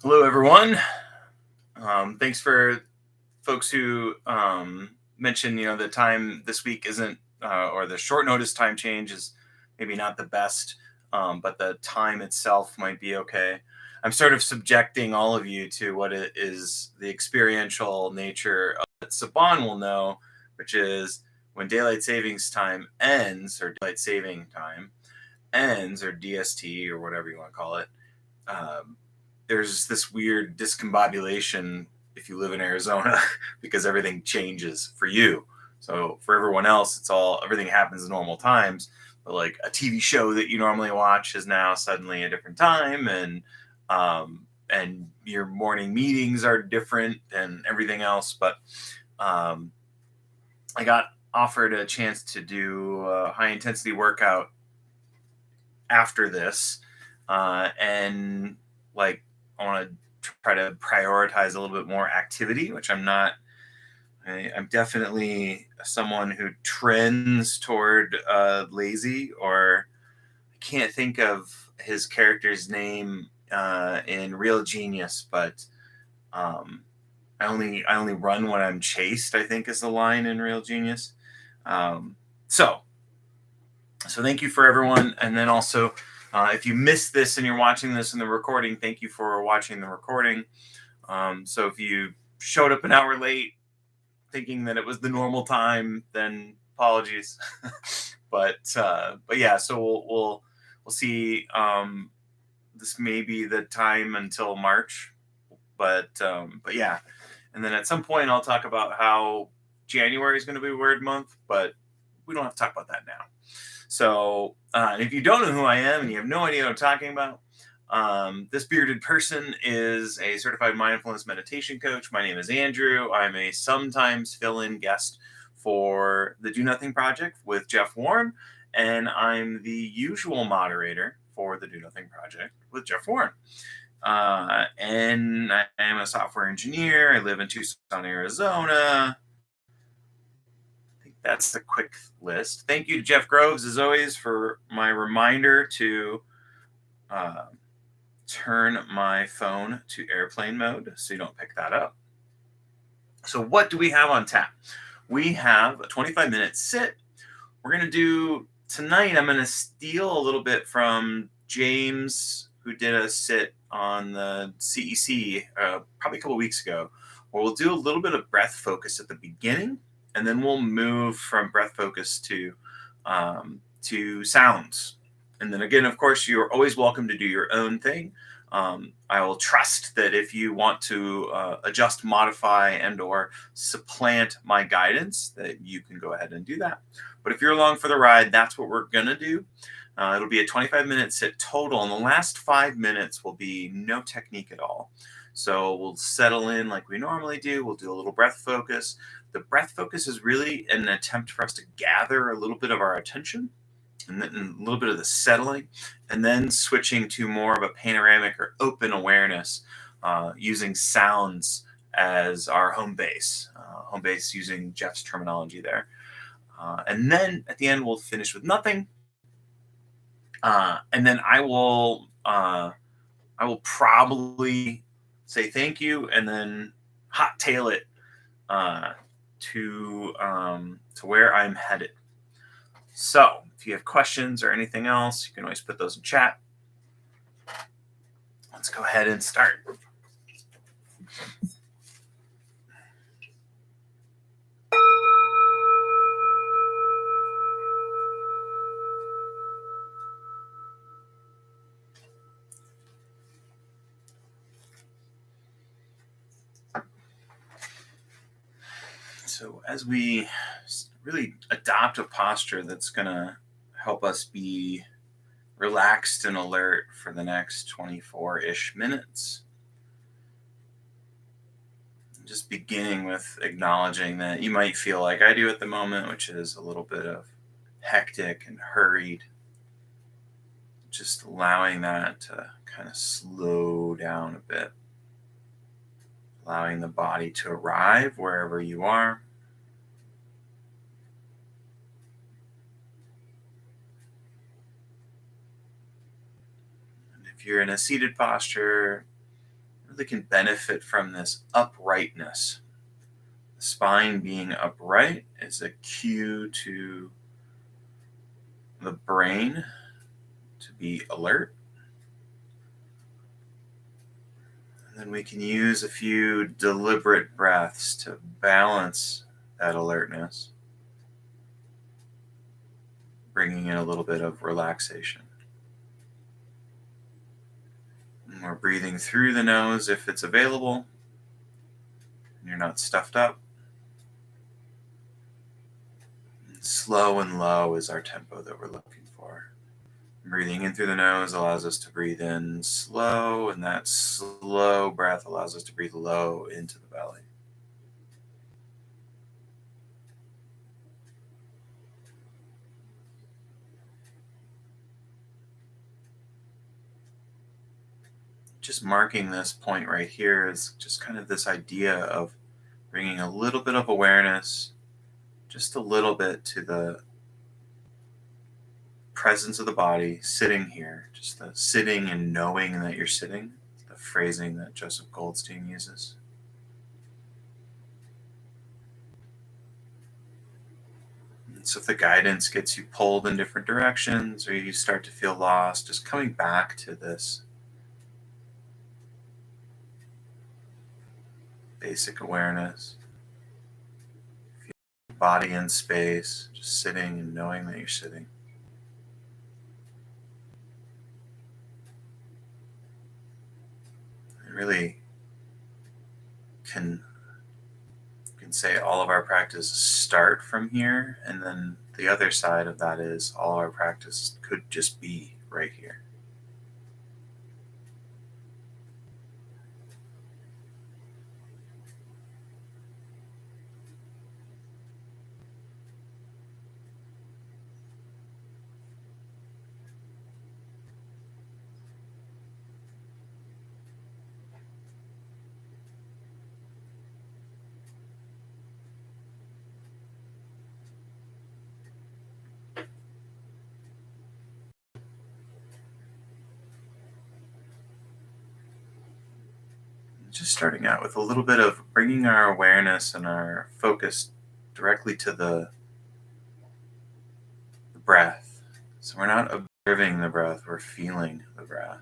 Hello, everyone. Thanks for folks who mentioned, the time this week isn't, or the short notice time change is maybe not the best, but the time itself might be okay. I'm sort of subjecting all of you to what it is the experiential nature of what Saban will know, which is when daylight savings time ends, or daylight saving time ends, or DST, or whatever you want to call it. Um, there's this weird discombobulation if you live in Arizona because everything changes for you. So for everyone else, everything happens at normal times, but like a TV show that you normally watch is now suddenly a different time, and your morning meetings are different and everything else. But um, I got offered a chance to do a high intensity workout after this, and like I want to try to prioritize a little bit more activity, which I'm not. I'm definitely someone who trends toward lazy, or I can't think of his character's name in Real Genius, but um, I only run when I'm chased, I think is the line in Real Genius. Um, so so thank you for everyone, and then also if you missed this and you're watching this in the recording, thank you for watching the recording. So if you showed up an hour late thinking that it was the normal time, then apologies. But yeah, so we'll see. This may be the time until March, but yeah, and then at some point I'll talk about how January is going to be a weird month, but we don't have to talk about that now. So if you don't know who I am and you have no idea what I'm talking about, this bearded person is a certified mindfulness meditation coach. My name is Andrew. I'm a sometimes fill-in guest for the Do Nothing Project with Jeff Warren, and I'm the usual moderator for the Do Nothing Project with Jeff Warren. And I am a software engineer. I live in Tucson, Arizona. That's the quick list. Thank you to Jeff Groves, as always, for my reminder to turn my phone to airplane mode so you don't pick that up. So what do we have on tap? We have a 25-minute sit. We're going to do tonight, I'm going to steal a little bit from James, who did a sit on the CEC probably a couple weeks ago, where we'll do a little bit of breath focus at the beginning, and then we'll move from breath focus to sounds. And then again, of course, you're always welcome to do your own thing. I will trust that if you want to adjust, modify, and or supplant my guidance, that you can go ahead and do that. But if you're along for the ride, that's what we're going to do. It'll be a 25-minute sit total, and the last 5 minutes will be no technique at all. So we'll settle in like we normally do. We'll do a little breath focus. The breath focus is really an attempt for us to gather a little bit of our attention, and then a little bit of the settling, and then switching to more of a panoramic or open awareness, using sounds as our home base. Home base using Jeff's terminology there. And then at the end, we'll finish with nothing. And then I will probably say thank you, and then hot tail it to where I'm headed. So if you have questions or anything else, you can always put those in chat. Let's go ahead and start. So as we really adopt a posture that's going to help us be relaxed and alert for the next 24-ish minutes, just beginning with acknowledging that you might feel like I do at the moment, which is a little bit of hectic and hurried. Just allowing that to kind of slow down a bit, allowing the body to arrive wherever you are. And if you're in a seated posture, really can benefit from this uprightness. The spine being upright is a cue to the brain to be alert. And then we can use a few deliberate breaths to balance that alertness, bringing in a little bit of relaxation. And we're breathing through the nose if it's available, and you're not stuffed up. And slow and low is our tempo that we're looking for. Breathing in through the nose allows us to breathe in slow, and that slow breath allows us to breathe low into the belly. Just marking this point right here is just kind of this idea of bringing a little bit of awareness, just a little bit, to the presence of the body sitting here, just the sitting and knowing that you're sitting, the phrasing that Joseph Goldstein uses. And so if the guidance gets you pulled in different directions or you start to feel lost, just coming back to this basic awareness, body in space, just sitting and knowing that you're sitting. It really can say all of our practices start from here, and then the other side of that is all our practice could just be right here. Just starting out with a little bit of bringing our awareness and our focus directly to the breath. So we're not observing the breath, we're feeling the breath.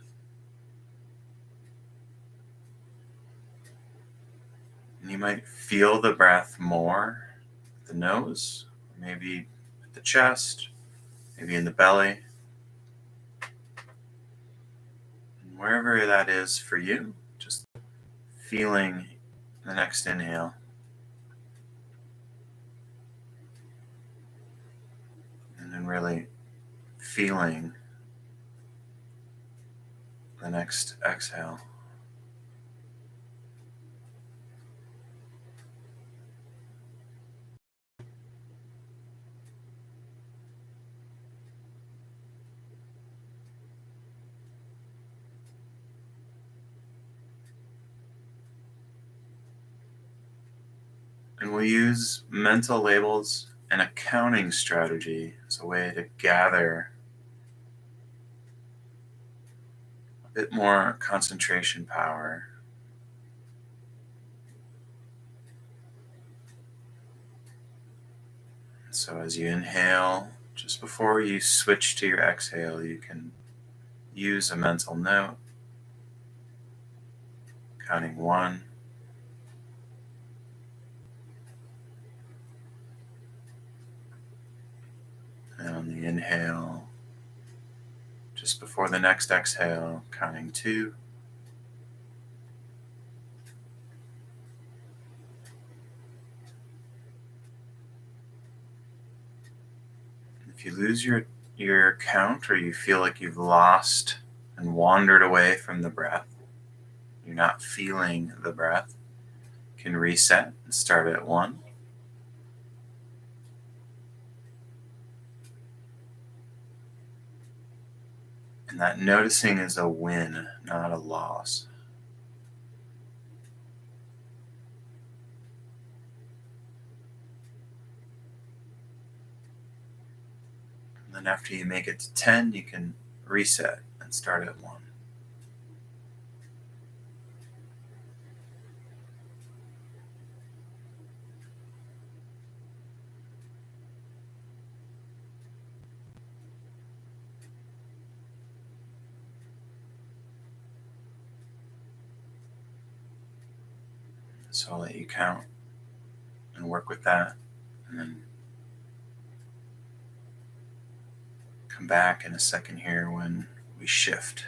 And you might feel the breath more at the nose, or maybe at the chest, maybe in the belly. And wherever that is for you, just feeling the next inhale. And then really feeling the next exhale. And we'll use mental labels and a counting strategy as a way to gather a bit more concentration power. So as you inhale, just before you switch to your exhale, you can use a mental note, counting 1, and on the inhale, just before the next exhale, counting 2. If you lose your count, or you feel like you've lost and wandered away from the breath, you're not feeling the breath, you can reset and start at 1. And that noticing is a win, not a loss. And then after you make it to 10, you can reset and start at 1. So I'll let you count and work with that, and then come back in a second here when we shift.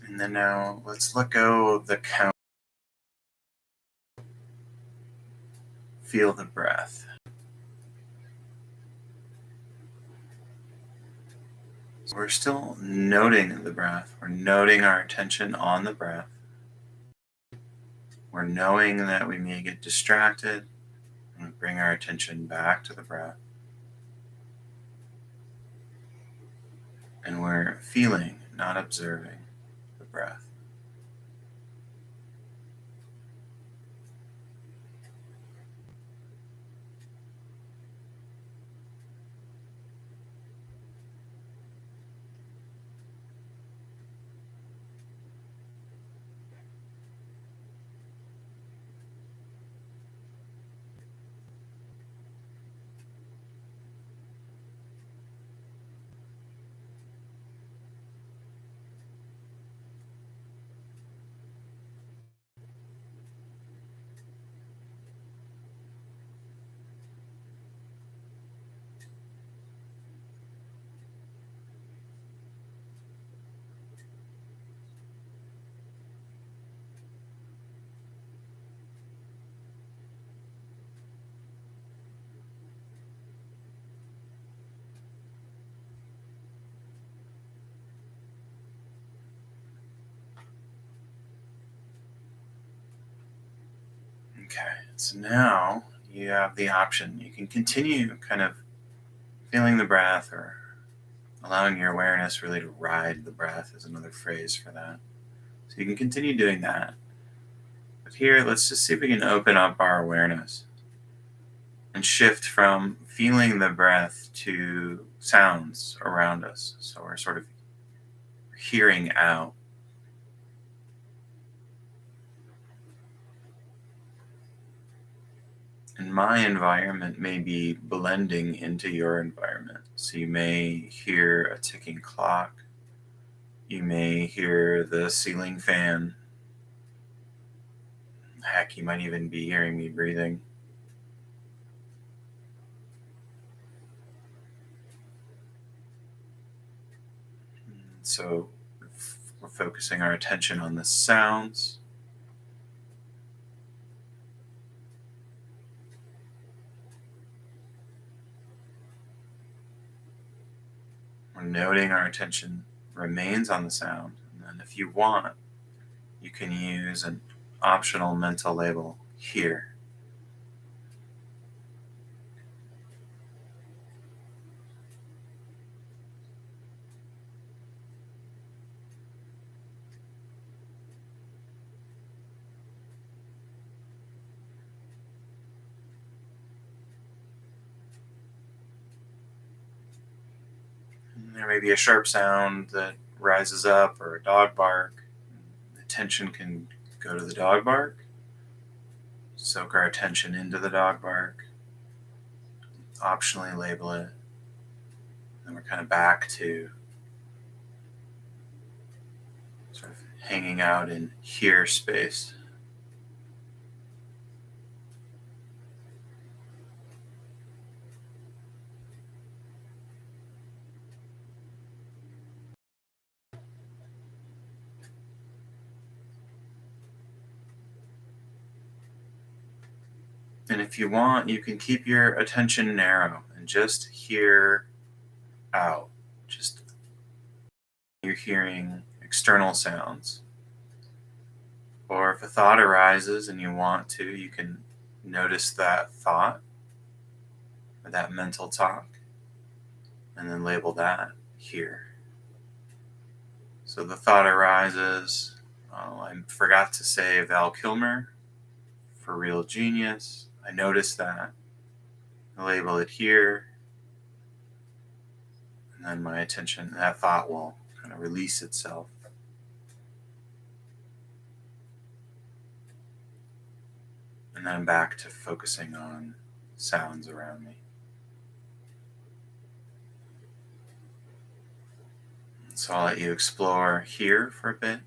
And then now let's let go of the count. Feel the breath. We're still noting the breath. We're noting our attention on the breath. We're knowing that we may get distracted, and we bring our attention back to the breath. And we're feeling, not observing, the breath. Okay, so now you have the option. You can continue kind of feeling the breath, or allowing your awareness really to ride the breath is another phrase for that. So you can continue doing that. But here, let's just see if we can open up our awareness and shift from feeling the breath to sounds around us. So we're sort of hearing out. And my environment may be blending into your environment. So you may hear a ticking clock. You may hear the ceiling fan. Heck, you might even be hearing me breathing. So we're focusing our attention on the sounds. We're noting our attention remains on the sound. And then if you want, you can use an optional mental label here. There may be a sharp sound that rises up or a dog bark. Attention can go to the dog bark, soak our attention into the dog bark, optionally label it, and we're kind of back to sort of hanging out in here space. And if you want, you can keep your attention narrow and just hear out. Just you're hearing external sounds. Or if a thought arises and you want to, you can notice that thought or that mental talk and then label that here. So the thought arises, oh, I forgot to say Val Kilmer for real genius. I noticed that. I label it here. And then my attention, that thought will kind of release itself. And then I'm back to focusing on sounds around me. So I'll let you explore here for a bit.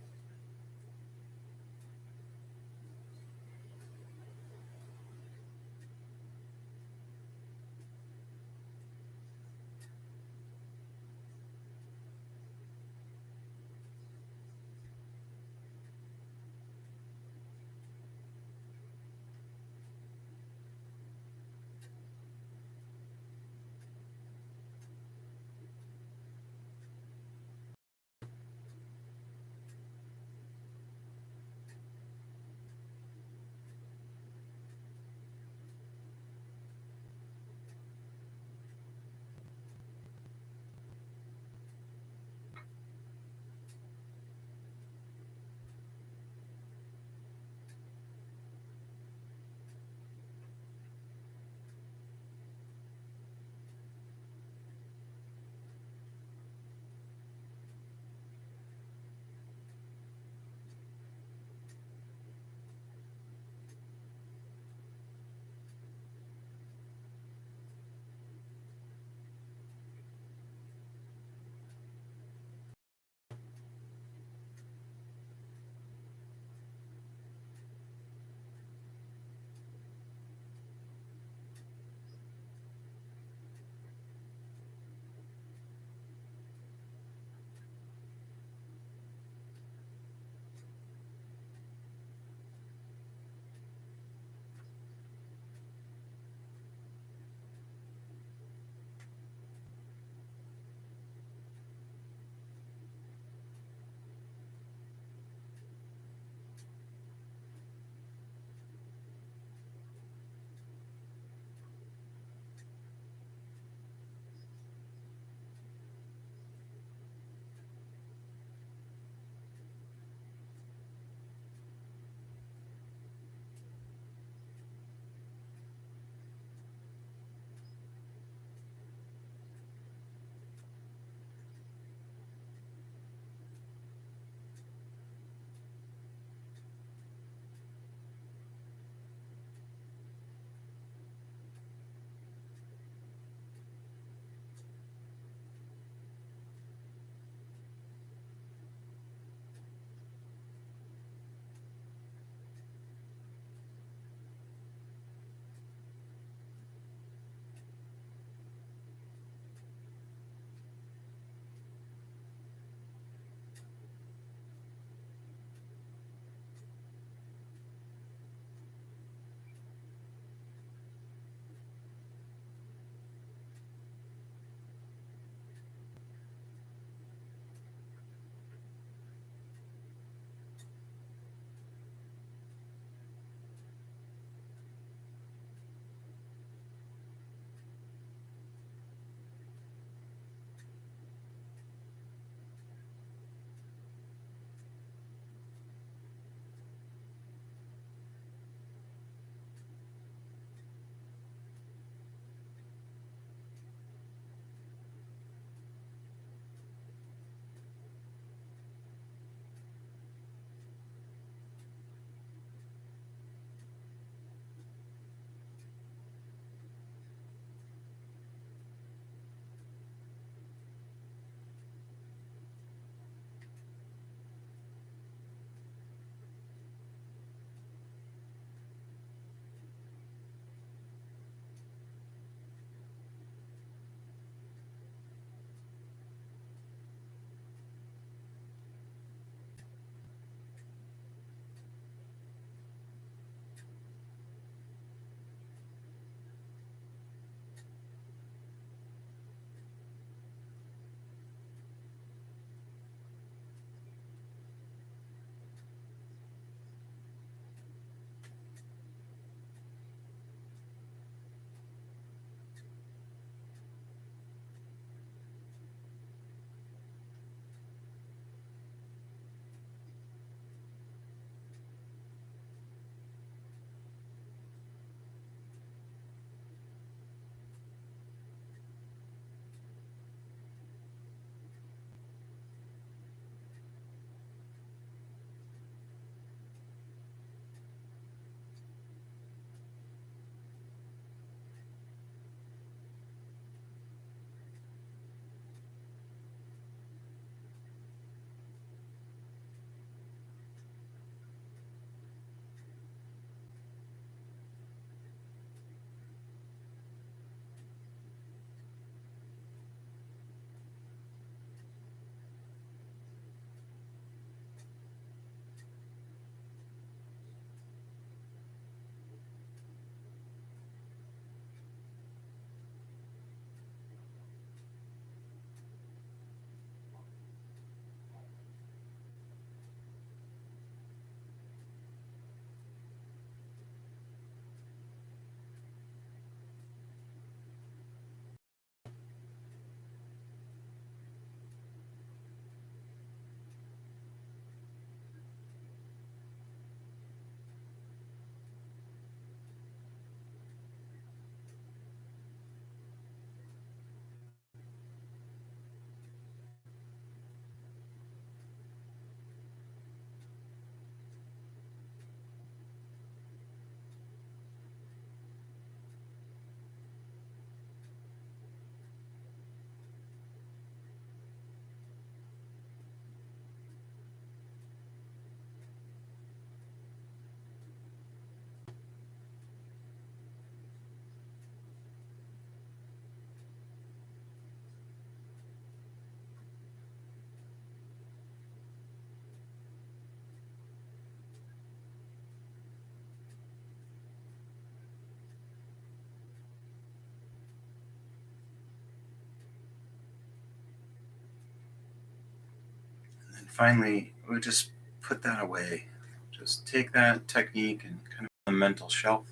And finally, we just put that away. Just take that technique and kind of on the mental shelf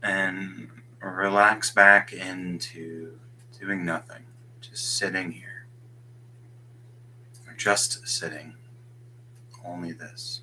and relax back into doing nothing, just sitting here, or just sitting, only this.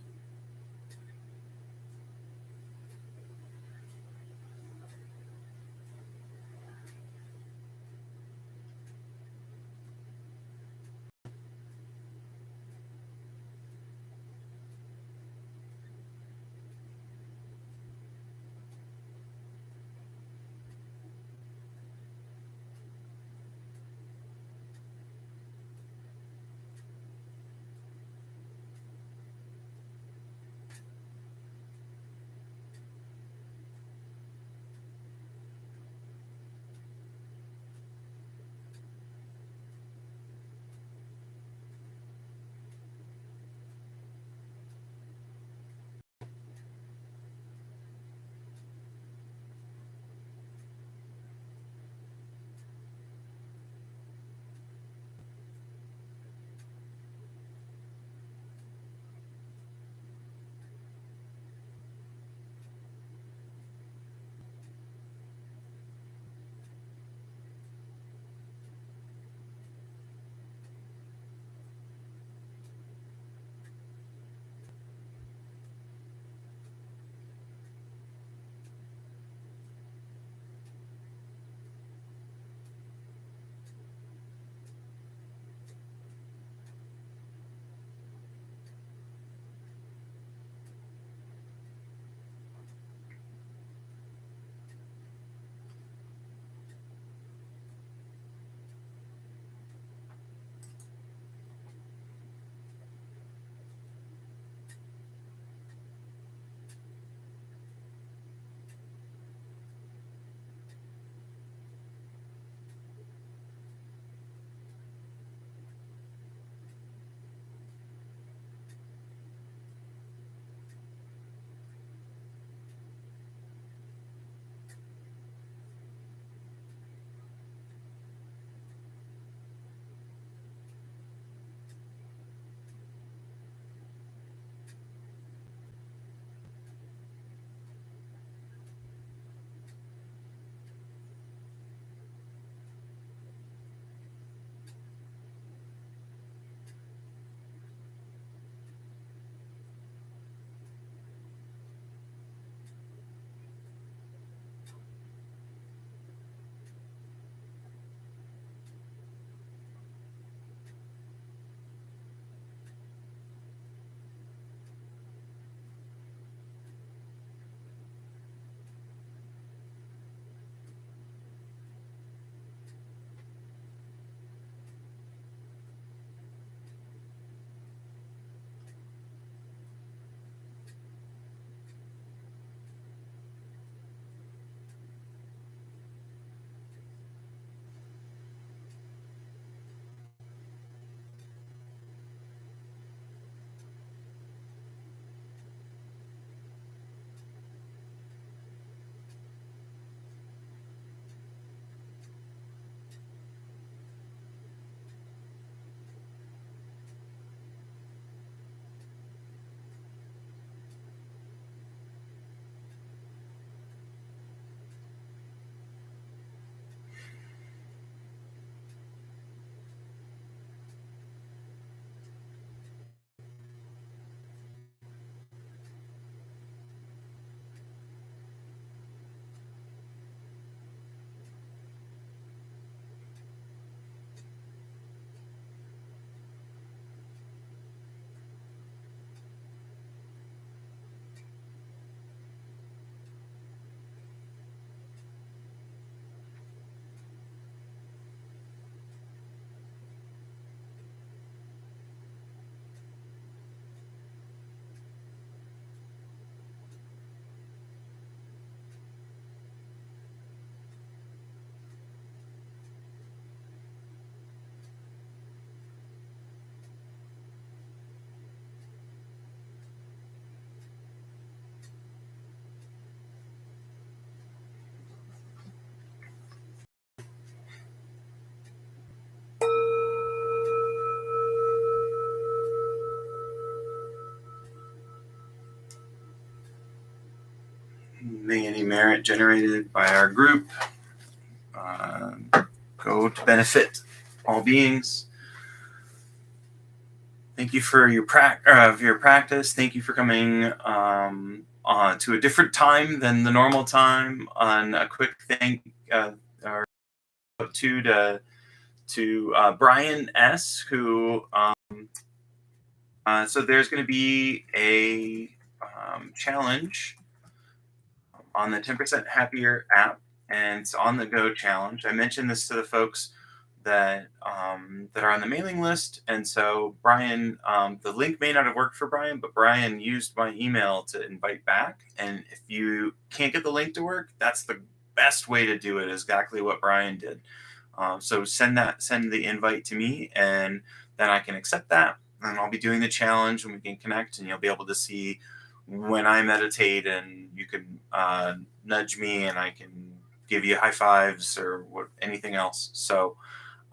merit generated by our group go to benefit all beings. Thank you for your practice. Thank you for coming to a different time than the normal time. On a quick thank or to Brian S, who so there's going to be a challenge on the 10% Happier app, and it's on the go challenge. I mentioned this to the folks that that are on the mailing list, and so Brian, the link may not have worked for Brian, but Brian used my email to invite back. And if you can't get the link to work, that's the best way to do it. Is exactly what Brian did. So send the invite to me, and then I can accept that, and I'll be doing the challenge, and we can connect, and you'll be able to see when I meditate, and you can nudge me, and I can give you high fives or anything else. So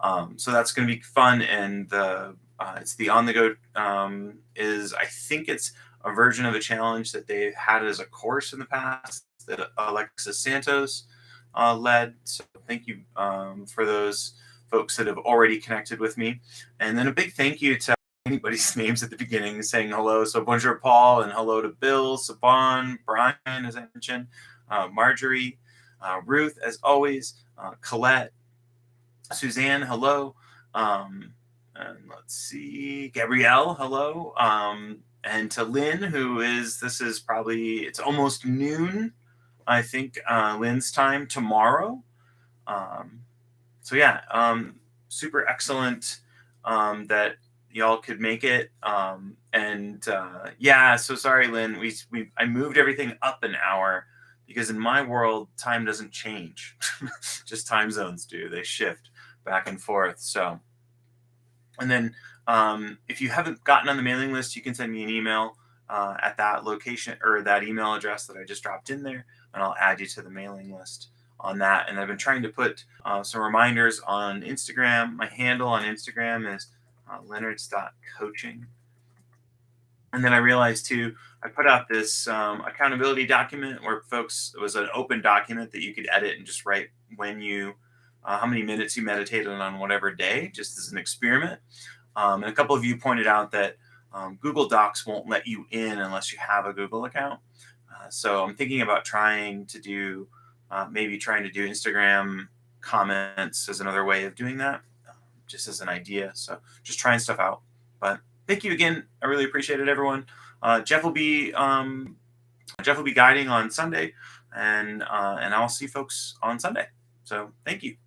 that's going to be fun, and it's the on the go is, I think it's a version of a challenge that they've had as a course in the past that Alexis Santos led. So thank you for those folks that have already connected with me, and then a big thank you to anybody's names at the beginning saying hello. So bonjour Paul, and hello to Bill, Saban, Brian, as I mentioned, Marjorie, Ruth, as always, Colette, Suzanne, hello. And let's see, Gabrielle, hello. And to Lynn, this is probably, it's almost noon, I think, Lynn's time tomorrow. So yeah, super excellent that y'all could make it. Yeah, so sorry, Lynn, I moved everything up an hour because in my world, time doesn't change. Just time zones do. They shift back and forth. So, and then if you haven't gotten on the mailing list, you can send me an email at that location or that email address that I just dropped in there, and I'll add you to the mailing list on that. And I've been trying to put some reminders on Instagram. My handle on Instagram is leonards.coaching. And then I realized too, I put out this accountability document where it was an open document that you could edit and just write how many minutes you meditated on whatever day, just as an experiment. And a couple of you pointed out that Google Docs won't let you in unless you have a Google account. So I'm thinking about trying to do Instagram comments as another way of doing that, just as an idea. So just trying stuff out. But thank you again. I really appreciate it, everyone. Jeff will be guiding on Sunday, and I'll see folks on Sunday. So thank you.